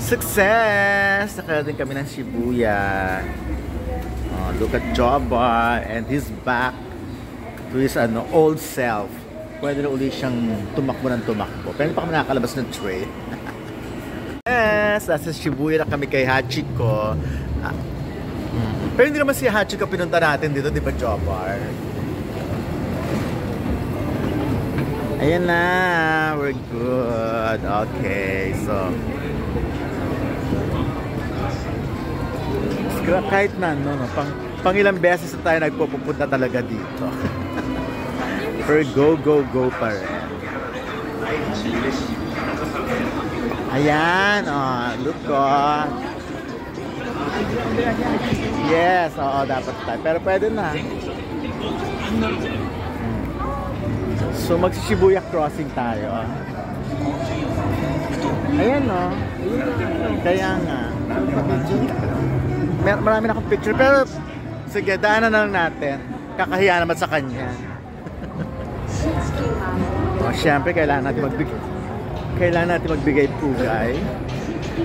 Success! Nakarating kami ng Shibuya. Oh, look at Jobber and he's back to his old self. Pwede na uli siyang tumakbo ng tumakbo. Pero hindi pa kami nakakalabas ng train. Yes! Nasa Shibuya na kami kay Hachiko. Pero hindi naman si Hachiko pinunta natin dito, di ba, Jobber? Ayan na! We're good. Okay, so kahit na, pang ilang beses na tayo nagpupunta talaga dito. Pero go pa rin. Ayan, look ko. Yes, dapat tayo. Pero pwede na. So, mag-Shibuya crossing tayo. Ayan, kaya nga. Marami na akong picture, pero sige, daanan na lang natin. Kakahiya naman sa kanya. Siyempre, kailangan natin magbigay pugay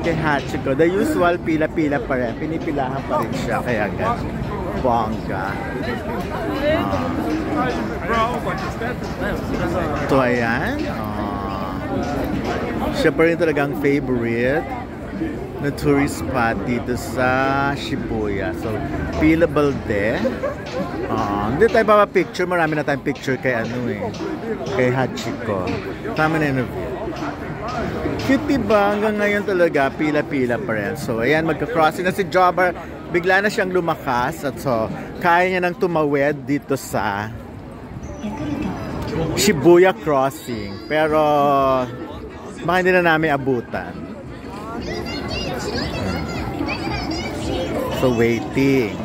kay Hachiko. The usual, pila-pila pa rin. Pinipilahan pa rin siya, kaya ganun. Bongga. Ito, ayan. Siya pa rin talagang favorite na tourist spot dito sa Shibuya. So, Pila Balde. Hindi tayo picture. Marami na tayong picture kay kay Hachiko. Tama na interview. Cute diba? Hanggang ngayon talaga, pila-pila pa rin. So, ayan, magka-crossing na si Jobber. Bigla na siyang lumakas. At so, kaya niya nang tumawid dito sa Shibuya Crossing. Pero, baka hindi na namin abutan. So, waiting.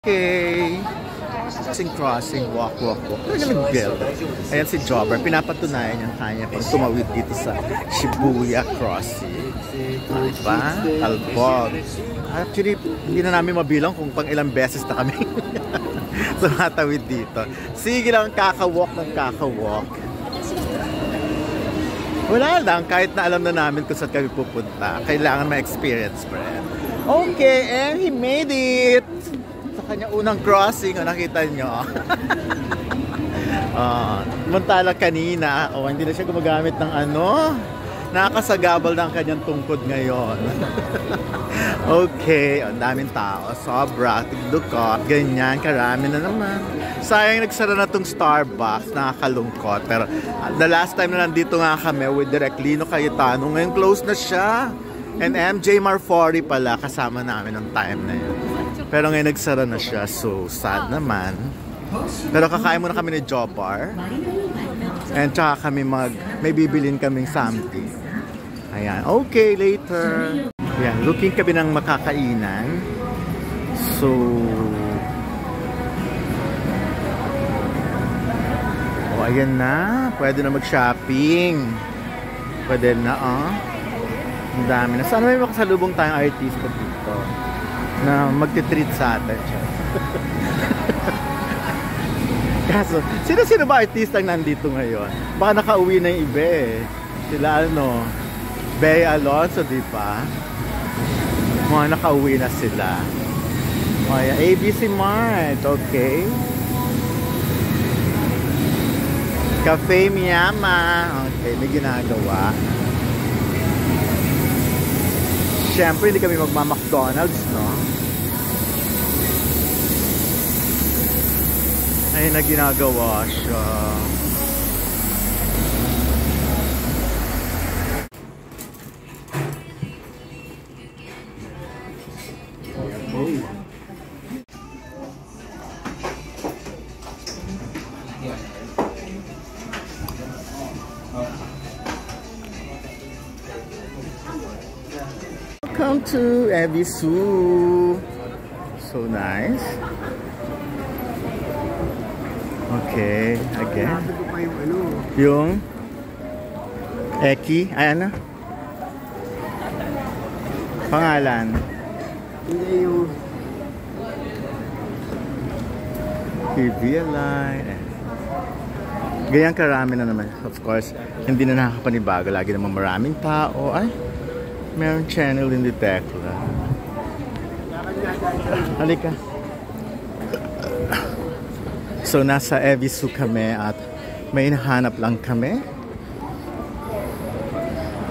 Okay. Crossing, walk. Talaga nag-build. Ayan si Jobber. Pinapatunayan yung kanya pag tumawid dito sa Shibuya Crossing. Diba? Talbog. Actually, hindi na namin mabilang kung pang ilang beses na kami tumatawid dito. Sige lang, kakawalk ng kakawalk. Wala lang, kahit na alam na namin kung saan kami pupunta. Kailangan ma-experience, friend. Okay, and he made it! Sa kanyang unang crossing, nakita nyo. Mantala kanina, hindi na siya gumagamit ng nakakasagabal ng kanyang tungkod ngayon. Okay, ang daming tao. Sobra, tigdukot, ganyan, karami na naman. Sayang nagsara na tong Starbucks, nakakalungkot. Pero the last time na nandito nga kami with Direk Lino Cayetano, ngayon close na siya. And MJ Marfori pala, kasama namin ng time na yun. Pero ngayon nagsara na siya, so sad naman. Pero kakain muna kami ni Jobber. And tsaka kami may bibilin kaming something. Ayan, okay, later. Ayan, looking kami ng makakainan. So, ayan na. Pwede na mag-shopping. Pwede na, Ang dami na. Sana may makasalubong tayong artista dito na magtitreat sa atin. Kaso, sino ba artista ang nandito ngayon? Baka nakauwi na yung iba Sila Bea Alonso, di ba? Mga nakauwi na sila. Ayan, ABC Mart, okay. Cafe Miyama, okay, may ginagawa. Siyempre, hindi kami magma-McDonald's, no? Ayun na ginagawa siya. Welcome to Ebisu. So nice. Okay, again. Yung Eki, ayan na. Pangalan. Hindi yung PVA line. Ganyan karami na naman. Of course, hindi na nakakapanibago. Lagi naman maraming tao. Ay, meron channel din di Tekla. Halika. So, nasa Ebisu kami at may hinahanap lang kami.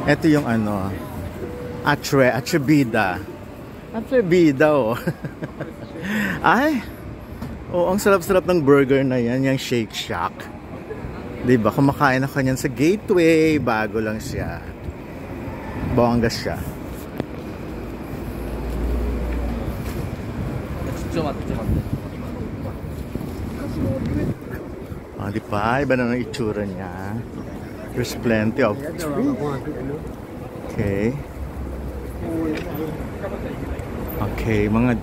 Ito yung ano, Atrevida. Atrevida, oh. Ay, oh, ang sarap-sarap ng burger na yan, yung Shake Shack. Diba, kumakain ako niyan sa Gateway, bago lang siya. Bongga siya. Ah, di ba? Iba na ng itsura niya. There's plenty of tree. Okay. Okay, mga...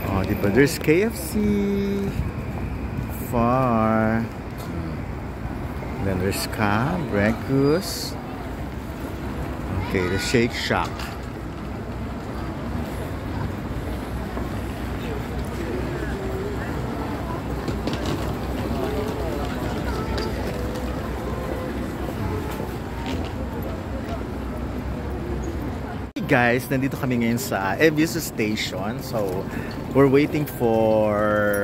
Oh, di ba? There's KFC. Far. Then there's breakfast. Okay, the Shake Shack. Guys, nandito kami ngayon sa Ebisu Station. So, we're waiting for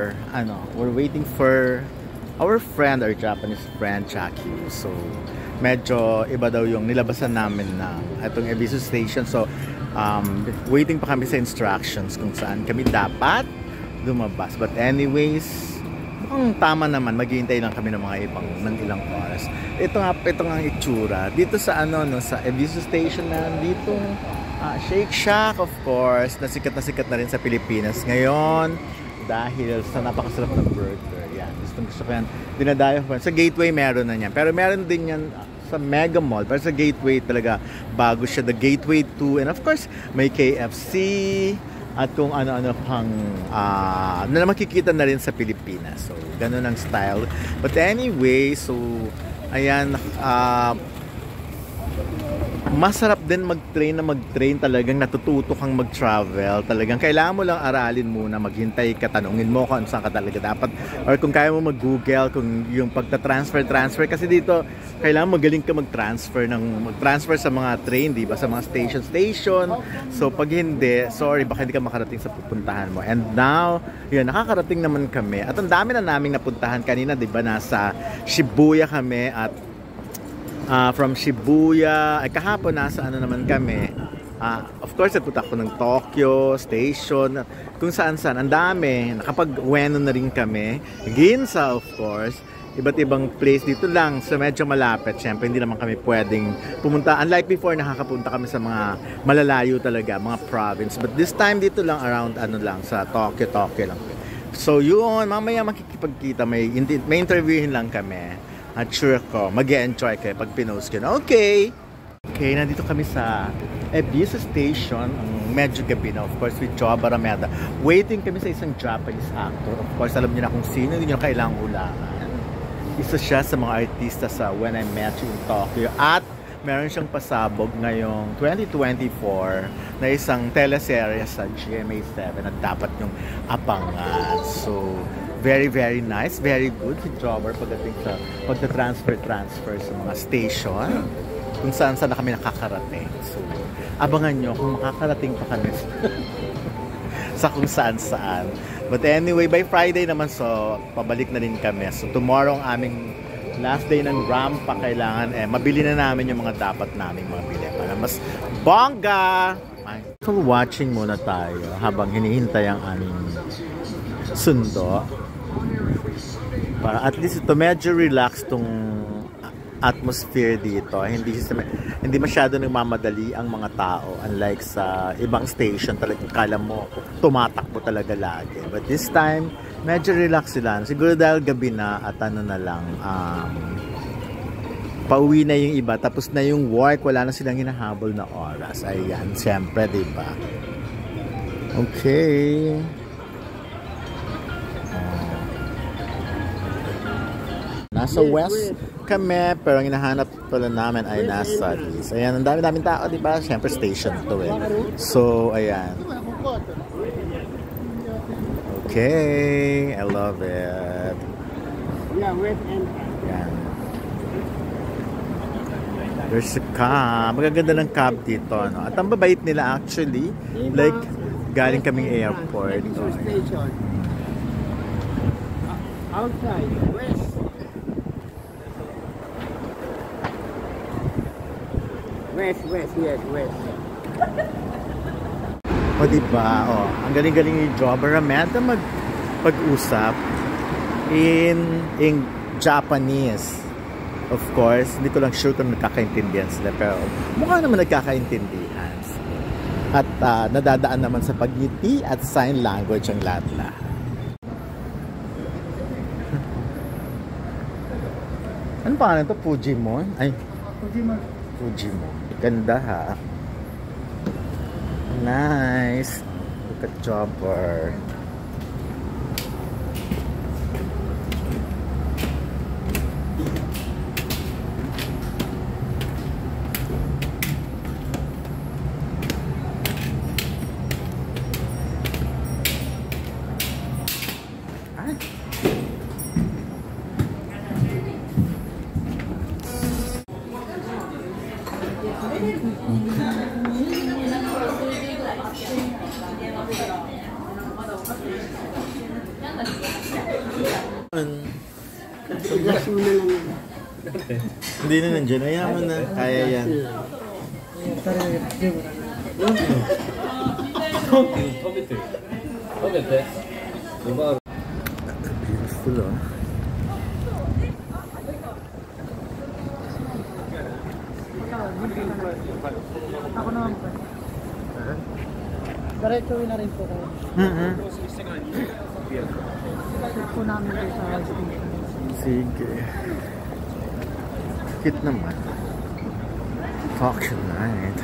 our friend, our Japanese friend, Chaki. So, medyo iba daw yung nilabasan namin na itong Ebisu Station. So, waiting pa kami sa instructions kung saan kami dapat lumabas. But anyways, mukhang tama naman, maghihintay lang kami ng ilang oras. Ito nga ang itsura. Dito sa sa Ebisu Station na dito. Shake Shack, of course, na sikat na rin sa Pilipinas ngayon dahil sa napakasarap ng burger. Yan, gusto ko yan. Dinadayo ko. Sa Gateway meron na yan. Pero meron din yan sa Mega Mall. Pero sa Gateway talaga, bago siya. The Gateway 2. And of course, may KFC at kung ano-ano pang na makikita na rin sa Pilipinas. So, ganun ang style. But anyway, so, ayan, masarap din mag-train talagang natututo kang mag-travel. Talagang kailangan mo lang aralin muna, maghintay ka, tanungin mo kung saan ka talaga dapat. Or kung kaya mo mag-google, kung yung pagta-transfer. Kasi dito, kailangan magaling ka mag-transfer sa mga train, di ba? Sa mga station. So, pag hindi, sorry, baka hindi ka makarating sa pupuntahan mo. And now, yun, nakakarating naman kami. At ang dami na naming napuntahan kanina, di ba? Nasa Shibuya kami at from Shibuya, kahapon nasa naman kami. Of course, nagpunta ako ng Tokyo Station, kung saan-saan. Ang dami. Nakapag-Ueno na rin kami. Ginza, of course. Iba't ibang place dito lang. So, medyo malapit. Siyempre, hindi naman kami pwedeng pumunta. Unlike before, nakakapunta kami sa mga malalayo talaga, mga province. But this time, dito lang around, sa Tokyo lang. So, yun. Mamaya makikipagkita. May interviewin lang kami. At sure ko, mag-e-enjoy kayo pag pinost ko na. Okay, nandito kami sa Ebisu Station. Ang medyo gabi na, of course, with Joa Barameda. Waiting kami sa isang Japanese actor. Of course, alam niyo na kung sino, hindi niyo kailangang hulaan. Isa siya sa mga artista sa When I Met You in Tokyo. At meron siyang pasabog ngayong 2024 na isang teleserye sa GMA7 at dapat yung abangan. So, very, very nice. Very good si Jobber pagdating sa pagta-transfer sa mga station kung saan na kami nakakarating. So, abangan nyo kung makakarating pa kami sa kung saan. But anyway, by Friday naman, so, pabalik na rin kami. So, tomorrow ang aming last day ng rampa. Kailangan, mabili na namin yung mga dapat naming mabili para mas bongga! So, watching muna tayo habang hinihintay ang aming sundo. Para at least ito medyo relaxed tong atmosphere dito. Hindi masyado nagmamadali ang mga tao, unlike sa ibang station talagang kala mo tumatakbo talaga lagi. But this time medyo relax sila. Siguro dahil gabi na at na lang pauwi na yung iba, tapos na yung work, wala na silang hinahabol na oras. Ayan, siyempre, diba? Okay. Nasa west kami, pero ang hinahanap pala namin ay nasa East. Ayan, ang dami-daming tao, di ba? Siyempre station to eh. So, ayan. Okay, I love it. Ayan. There's a cab. Magaganda ng cab dito, no? At ang babait nila actually, like, galing kaming airport. Station. Outside, west. West, yes, west. O diba, ang galing-galing ni Jobber Amanda mag-usap in Japanese. Of course, hindi ko lang sure kung nagkakaintindihan sila, pero mukha naman nagkakaintindihan. At nadadaan naman sa pagngiti at sign language ang lahat-lahat. Ano pa ito? Fujimon? Ay, Fujimon. Ganda ha. Nice. Look at Jobber. Hindi na nandiyan. Ayaw mo na. Kaya yan. Beautiful, oh. Ako naman po. Diretso na rin po kayo. Check po namin kayo sa station. Sige. Cute naman. Talk night.